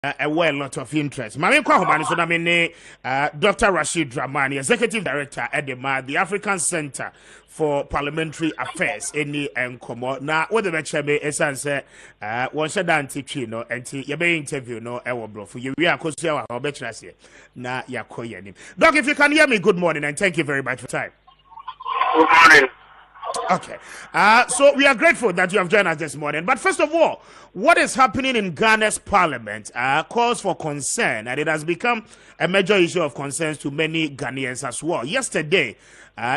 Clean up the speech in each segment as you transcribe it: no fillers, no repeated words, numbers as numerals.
a lot of interest. Mami kwa humani so na me Dr. Rashid Dramani, Executive Director at the African Center for Parliamentary Affairs any enkomo. Na what the lecture me esan say one shada anti no enti ye be interview no e wo brofo. Ye wi akosu ya wa obetra se na yakoye nim. Doc, if you can hear me, good morning and thank you very much for time. Good morning. Okay. So we are grateful that you have joined us this morning. But first of all, what is happening in Ghana's parliament calls for concern, and it has become a major issue of concerns to many Ghanaians as well. Yesterday,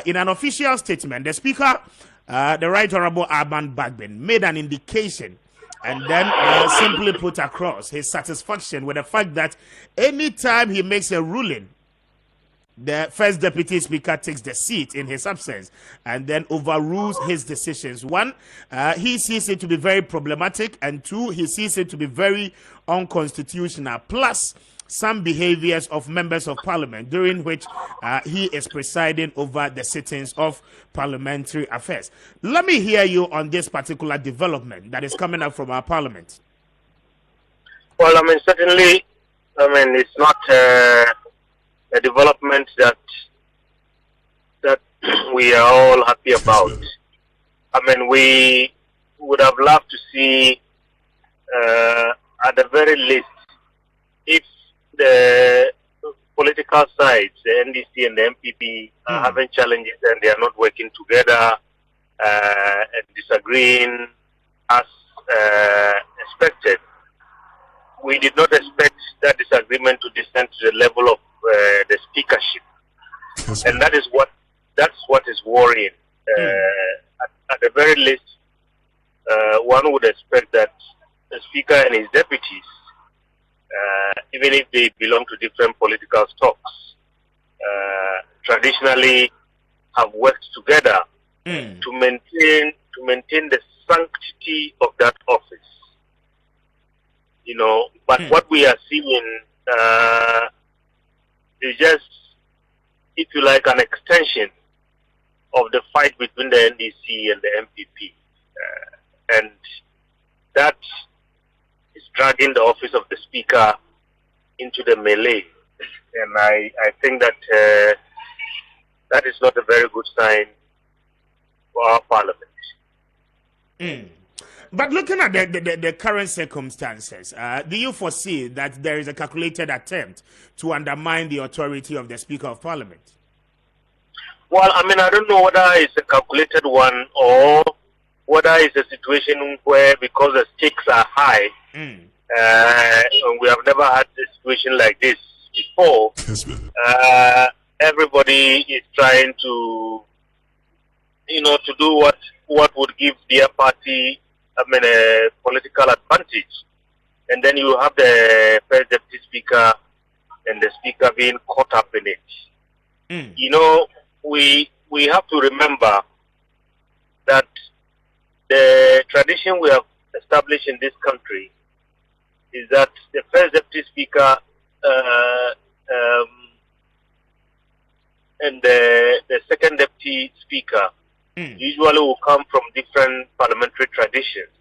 in an official statement, the Speaker, the Right Honorable Arban Bagbin, made an indication and then simply put across his satisfaction with the fact that anytime he makes a ruling, the first deputy speaker takes the seat in his absence and then overrules his decisions. One, he sees it to be very problematic, and two, he sees it to be very unconstitutional. Plus, some behaviors of members of parliament during which he is presiding over the sittings of parliamentary affairs. Let me hear you on this particular development that is coming up from our parliament. Well, certainly, it's not a development that we are all happy about. We would have loved to see, at the very least, if the political sides, the NDC and the MPP, are having challenges and they are not working together and disagreeing as expected. We did not expect that disagreement to descend to the level of the speakership, and that's what is worrying. At the very least, one would expect that the speaker and his deputies, even if they belong to different political stocks, traditionally have worked together to maintain the sanctity of that office. But what we are seeing is just, if you like, an extension of the fight between the NDC and the MPP. And that is dragging the office of the speaker into the melee. And I think that that is not a very good sign for our parliament. But looking at the current circumstances, do you foresee that there is a calculated attempt to undermine the authority of the Speaker of Parliament? Well, I don't know whether it's a calculated one or whether it's a situation where, because the stakes are high, we have never had a situation like this before. Everybody is trying to, to do what would give their party a political advantage, and then you have the first deputy speaker and the speaker being caught up in it. We have to remember that the tradition we have established in this country is that the first deputy speaker and the second deputy speaker usually will come from different parliamentary traditions.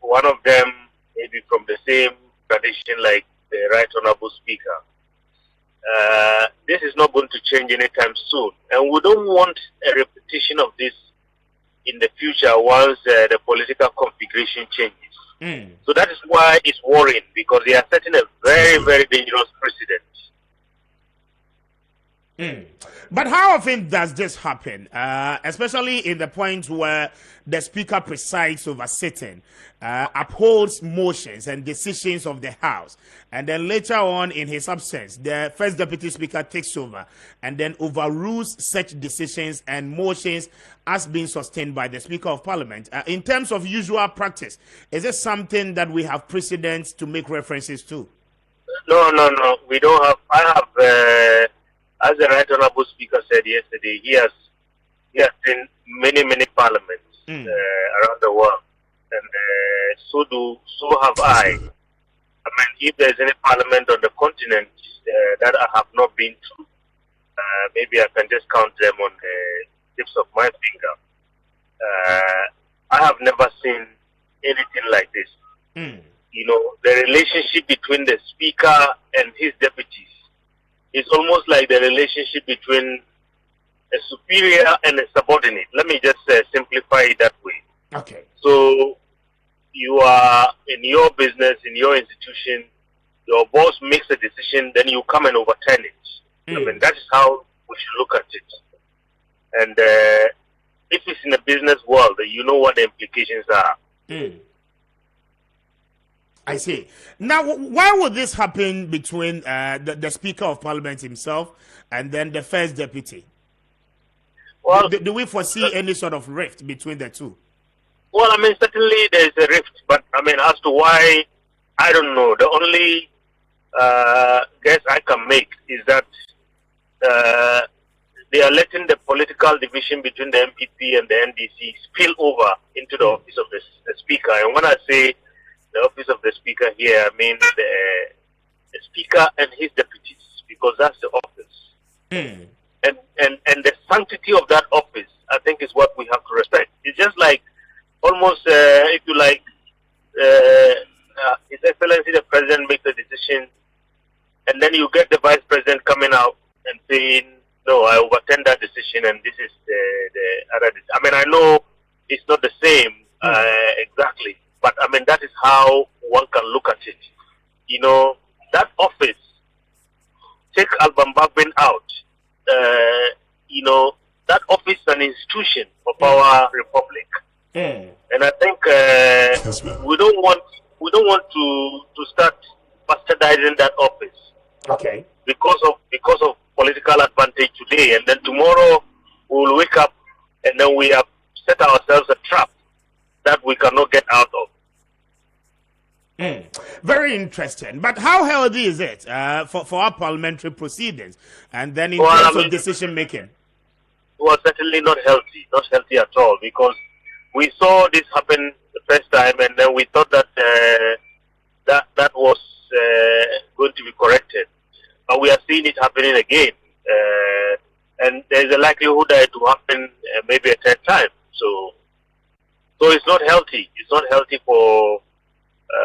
One of them may be from the same tradition like the Right Honorable Speaker. This is not going to change anytime soon, and we don't want a repetition of this in the future once the political configuration changes. So that is why it's worrying, because they are setting a very, very dangerous precedent. But how often does this happen, especially in the point where the speaker presides over sitting, upholds motions and decisions of the House, and then later on in his absence, the first deputy speaker takes over and then overrules such decisions and motions as being sustained by the Speaker of Parliament? In terms of usual practice, is this something that we have precedents to make references to? No, we don't have. I have. As the Right Honorable Speaker said yesterday, he has seen many parliaments around the world, and so have I. If there's any parliament on the continent that I have not been to, maybe I can just count them on the tips of my finger. I have never seen anything like this. the relationship between the speaker and his deputies is almost like the relationship between a superior and a subordinate. Let me just simplify it that way. Okay. So you are in your business, in your institution, your boss makes a decision, then you come and overturn it. I mean, that is how we should look at it. And if it's in a business world, you know what the implications are. I see. Now, why would this happen between the Speaker of Parliament himself and then the First Deputy? Well, do we foresee any sort of rift between the two? Well, I mean, certainly there is a rift, but I mean, as to why, I don't know. The only guess I can make is that they are letting the political division between the MPP and the NDC spill over into the office of the Speaker. And when I say the office of the Speaker here, I mean the Speaker and his deputies, because that's the office. And the sanctity of that office, I think, is what we have to respect. It's just like, almost, if you like, His Excellency the President makes a decision, and then you get the Vice President coming out and saying, no, I overturn that decision, and this is the other decision. I mean, I know it's not the same exactly, but I mean, that is how one can look at it. That office, take Alban Bagbin out, that office is an institution of our republic. And I think we don't want to start bastardizing that office. Okay. Because of political advantage today, and then tomorrow we will wake up and then we have set ourselves a trap that we cannot get out of. Very interesting. But how healthy is it for our parliamentary proceedings and then in terms of decision making? Well, certainly not healthy at all, because we saw this happen the first time, and then we thought that that was going to be corrected. But we are seeing it happening again, and there's a likelihood that it will happen maybe a third time. So it's not healthy. It's not healthy for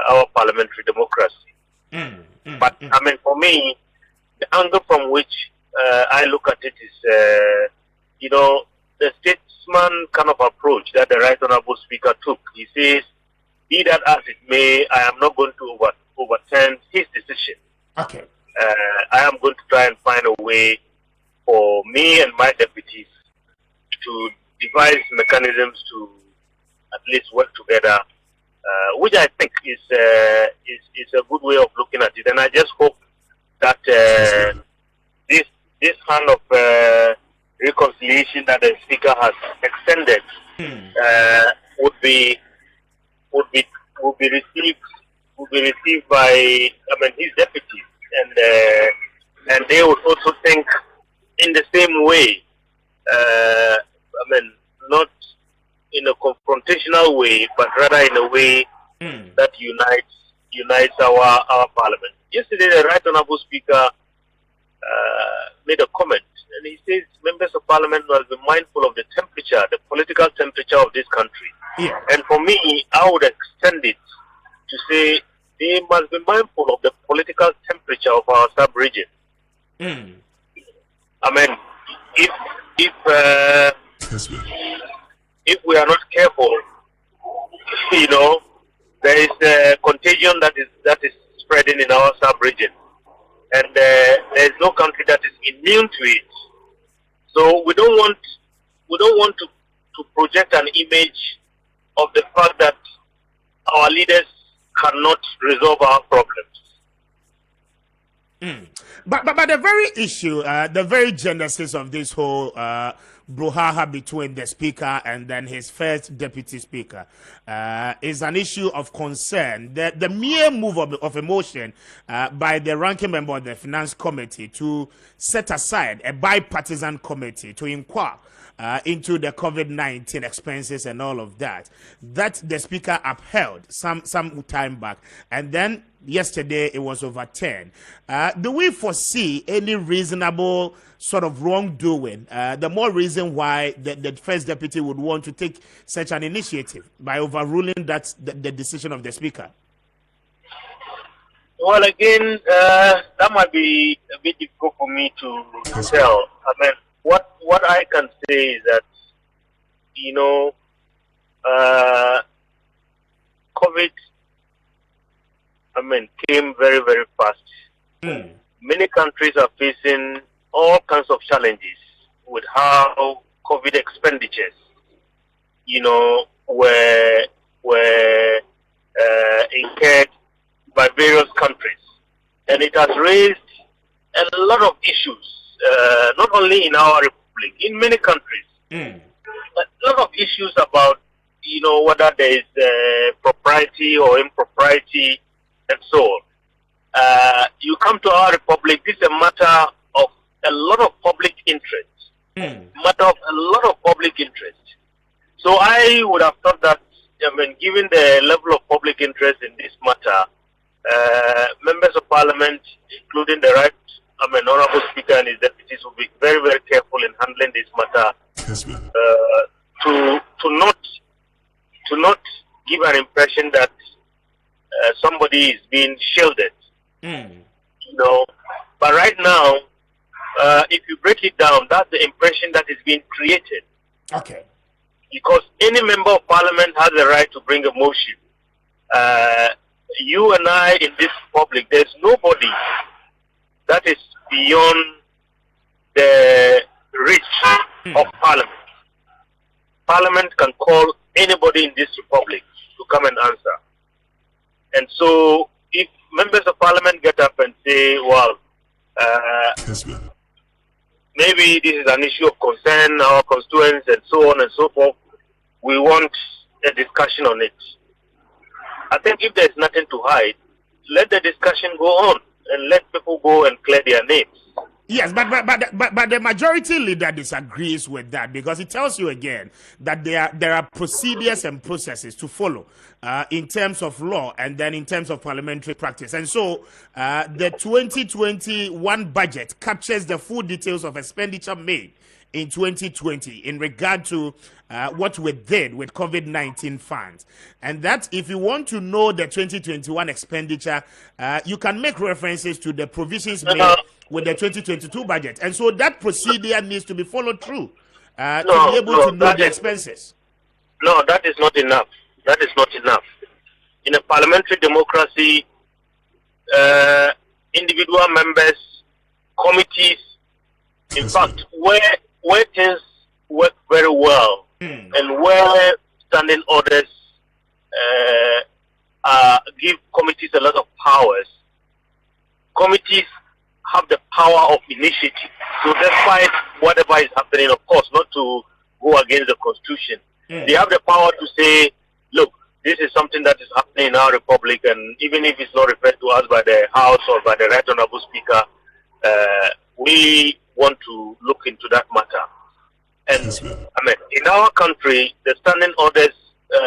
our parliamentary democracy. But I mean, for me, the angle from which I look at it is, the statesman kind of approach that the Right Honorable Speaker took. He says, be that as it may, I am not going to overturn his decision. Okay. I am going to try and find a way for me and my deputies to devise mechanisms to at least work together, which I think is a good way of looking at it. And I just hope that this kind of reconciliation that the Speaker has extended would be received by his deputies, and they would also think in the same way. Not in a confrontational way, but rather in a way that unites our parliament. Yesterday, the Right Honorable Speaker made a comment, and he says members of parliament must be mindful of the temperature, the political temperature of this country. Yeah. And for me, I would extend it to say they must be mindful of the political temperature of our sub-region. I mean, if we are not careful, there is a contagion that is spreading in our sub-region, and there is no country that is immune to it. So we don't want to project an image of the fact that our leaders cannot resolve our problems. But the very issue, the very genesis of this whole brouhaha between the Speaker and then his first Deputy Speaker is an issue of concern. The mere move of emotion by the ranking member of the Finance Committee to set aside a bipartisan committee to inquire into the COVID-19 expenses and all of that the Speaker upheld some time back, and then yesterday it was overturned. Do we foresee any reasonable sort of wrongdoing? The more reason why the first deputy would want to take such an initiative by overruling the decision of the Speaker. Well, again, that might be a bit difficult for me to tell. I mean, what I can say is that you know, uh, COVID, I mean, came very very fast. Mm. Many countries are facing all kinds of challenges with how COVID expenditures, were incurred by various countries, and it has raised a lot of issues, not only in our republic, in many countries. Mm. A lot of issues about, whether there is propriety or impropriety and so on. You come to our republic, this is a matter of a lot of public interest. Mm. Matter of a lot of public interest. So I would have thought that, I mean, given the level of public interest in this matter, members of parliament, including the right, honorable speaker and his deputies, will be very, very careful in handling this matter. Kessben. To not give an impression that somebody is being shielded. Mm. But right now, if you break it down, that's the impression that is being created. Okay. Because any member of parliament has the right to bring a motion. You and I in this republic, there's nobody that is beyond the reach of parliament. Parliament can call anybody in this republic to come and answer. And so, if members of parliament get up and say, well, maybe this is an issue of concern, our constituents, and so on and so forth, we want a discussion on it. I think if there's nothing to hide, let the discussion go on and let people go and clear their names. Yes, but the majority leader disagrees with that, because it tells you again that there are procedures and processes to follow in terms of law and then in terms of parliamentary practice. And so the 2021 budget captures the full details of expenditure made in 2020 in regard to what we did with COVID-19 funds. And that, if you want to know the 2021 expenditure, you can make references to the provisions made with the 2022 budget. And so that procedure needs to be followed through to be able to know the expenses. No, that is not enough. That is not enough. In a parliamentary democracy, individual members, committees, in fact, where things work very well and where standing orders give committees a lot of powers, committees have the power of initiative. So despite whatever is happening, of course, not to go against the constitution, they have the power to say, look, this is something that is happening in our republic, and even if it's not referred to us by the House or by the Right Honorable Speaker, we want to look into that matter. And I mean, in our country, the standing orders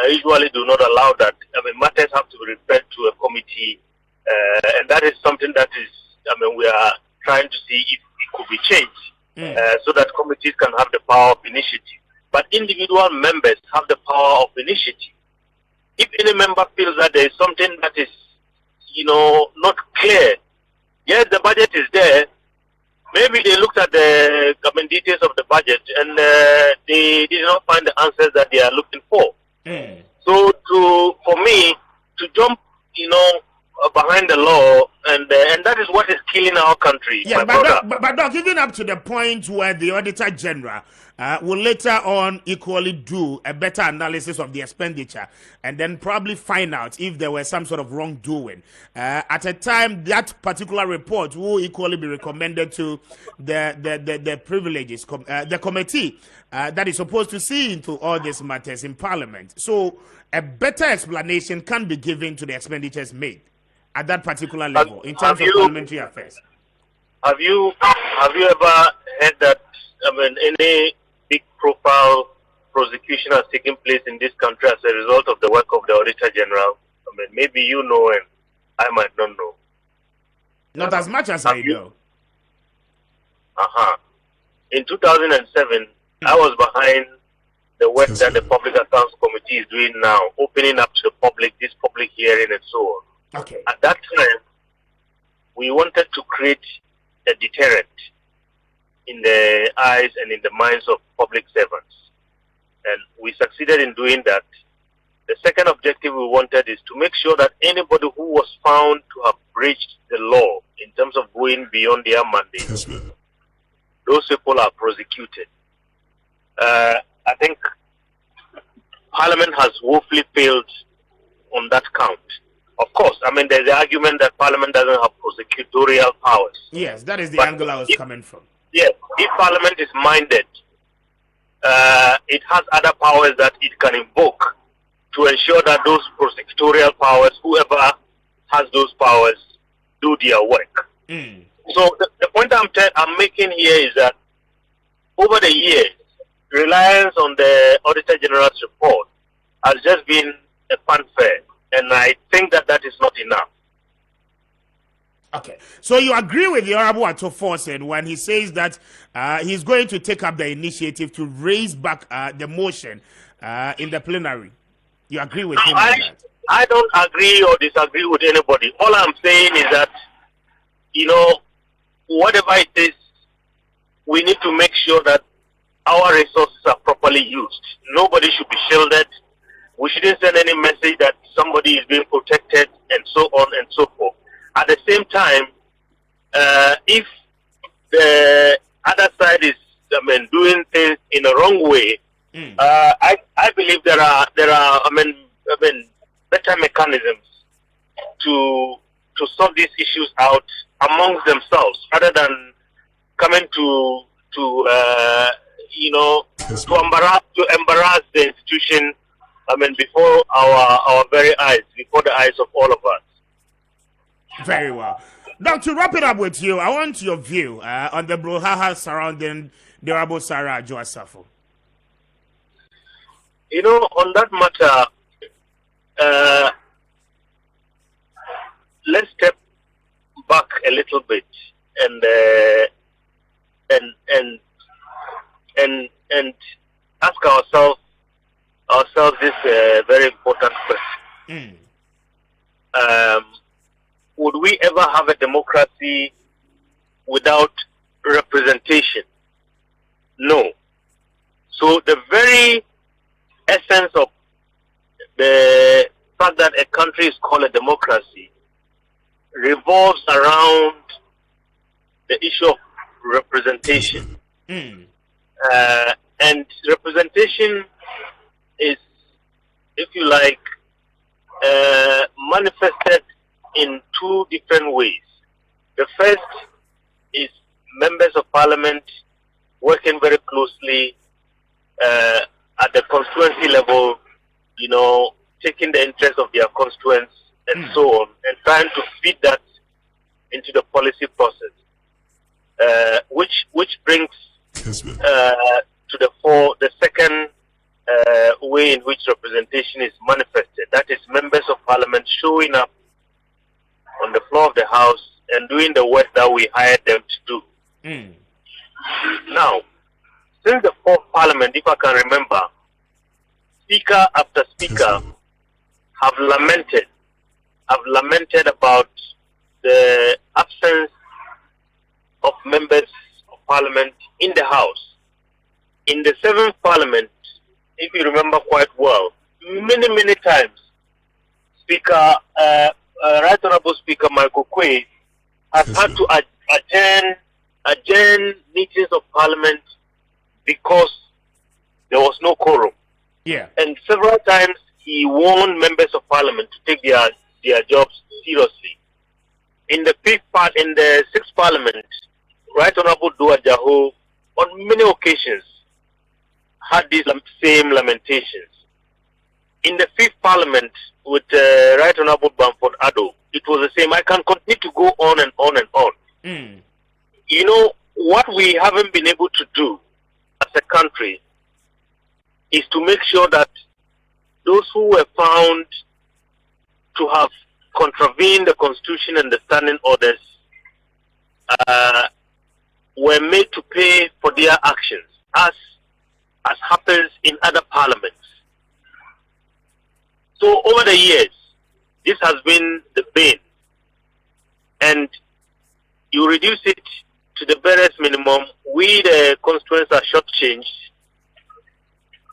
usually do not allow that. I mean, matters have to be referred to a committee, and that is something that is, I mean, we are trying to see if it could be changed so that committees can have the power of initiative. But individual members have the power of initiative. If any member feels that there is something that is, not clear, yes, the budget is there. Maybe they looked at the details of the budget and they did not find the answers that they are looking for. So, for me, to jump, behind the law, and that is what is killing our country. Yeah, but Doc, even up to the point where the Auditor General will later on equally do a better analysis of the expenditure and then probably find out if there was some sort of wrongdoing. At a time, that particular report will equally be recommended to the privileges, the committee that is supposed to see into all these matters in Parliament. So a better explanation can be given to the expenditures made at that particular level in terms of parliamentary affairs. Have you ever heard that, any big profile prosecution has taken place in this country as a result of the work of the Auditor General? Maybe you know and I might not know. Not as much as I know. In 2007, I was behind the work that the Public Accounts Committee is doing now, opening up to the public, this public hearing and so on. Okay. At that time, we wanted to create a deterrent in the eyes and in the minds of public servants. And we succeeded in doing that. The second objective we wanted is to make sure that anybody who was found to have breached the law in terms of going beyond their mandate, Kessben. those people are prosecuted. I think Parliament has woefully failed on that count. Of course, I mean, there's the argument that Parliament doesn't have prosecutorial powers. Yes, that is the But angle I was if- coming from. Yes, if Parliament is minded, it has other powers that it can invoke to ensure that those prosecutorial powers, whoever has those powers, do their work. Mm. So the point I'm making here is that over the years, reliance on the Auditor General's report has just been a fanfare, and I think that that is not enough. Okay, so you agree with the Honorable Ato Forsen when he says that he's going to take up the initiative to raise back the motion in the plenary. You agree with him on that? I don't agree or disagree with anybody. All I'm saying is that, whatever it is, we need to make sure that our resources are properly used. Nobody should be shielded. We shouldn't send any message that somebody is being protected and so on and so forth. At the same time, if the other side is, doing things in a wrong way, I believe there are better mechanisms to sort these issues out amongst themselves rather than coming to embarrass the institution. Before our very eyes, before the eyes of all of us. Very well. Now, to wrap it up with you, I want your view on the brouhaha surrounding the Honorable Sarah Adjo Asafo. On that matter, let's step back a little bit and ask ourselves this very important question. Would we ever have a democracy without representation? No. So the very essence of the fact that a country is called a democracy revolves around the issue of representation. And representation is, if you like, manifested in two different ways. The first is members of parliament working very closely at the constituency level, taking the interests of their constituents and so on, and trying to feed that into the policy process, which brings to the fore the second way in which representation is manifested. That is members of parliament showing up on the floor of the house and doing the work that we hired them to do. Now, since the fourth parliament, if I can remember, speaker after speaker have lamented about the absence of members of parliament in the house. In the seventh parliament, if you remember quite well, many times, Right Honorable Speaker Michael Quay has had to adjourn meetings of parliament because there was no quorum. Yeah. And several times he warned members of parliament to take their jobs seriously. In the sixth parliament, Right Honorable Dua Jaho on many occasions had these same lamentations. In the fifth parliament with Right Honorable Bamford Addo, it was the same. I can continue to go on and on and on. What we haven't been able to do as a country is to make sure that those who were found to have contravened the constitution and the standing orders were made to pay for their actions, as happens in other parliaments. So over the years, this has been the bane. And you reduce it to the barest minimum. We, the constituents, are shortchanged.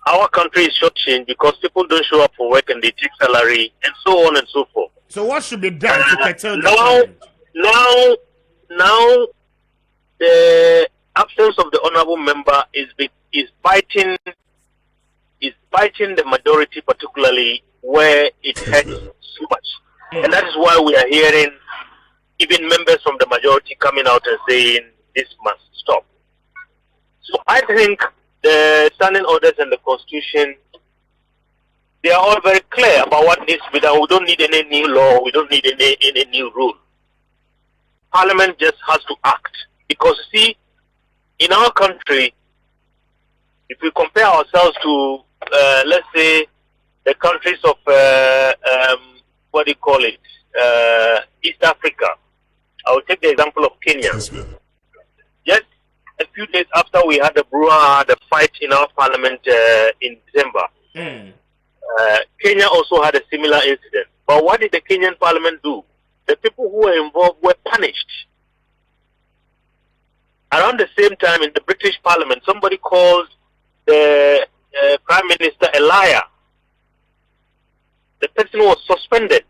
Our country is shortchanged because people don't show up for work and they take salary and so on and so forth. So what should be done to curtail the challenge? Now, the absence of the honourable member is biting the majority, particularly where it hurts so much, and that is why we are hearing even members from the majority coming out and saying this must stop. So I think the standing orders and the constitution, they are all very clear about what needs to be done. We don't need any new law. We don't need any new rule. Parliament just has to act. Because, see, in our country, if we compare ourselves to, let's say, the countries of, what do you call it, East Africa, I will take the example of Kenya. Just a few days after we had the fight in our parliament in December, Kenya also had a similar incident. But what did the Kenyan parliament do? The people who were involved were punished. Around the same time in the British parliament, somebody called the prime minister a liar. The person was suspended.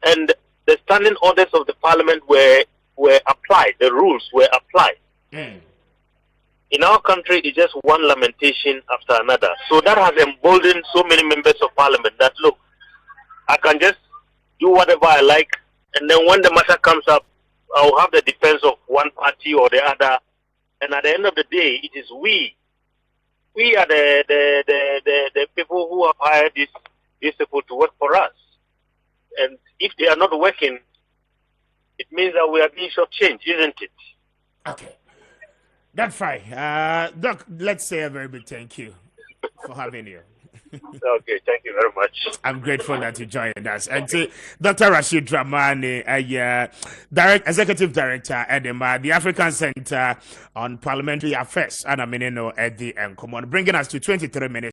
And the standing orders of the parliament were applied. The rules were applied. In our country, it's just one lamentation after another. So that has emboldened so many members of parliament that, look, I can just do whatever I like, and then when the matter comes up, I'll have the defense of one party or the other. And at the end of the day, it is we are the people who have hired these people to work for us. And if they are not working, it means that we are being shortchanged, isn't it? Okay. That's fine. Doc, let's say a very big thank you for having you. Okay, thank you very much. I'm grateful that you joined us. And Dr. Rashid Dramani, Executive Director at the African Center on Parliamentary Affairs, and I'm at the Bringing us to 23 minutes.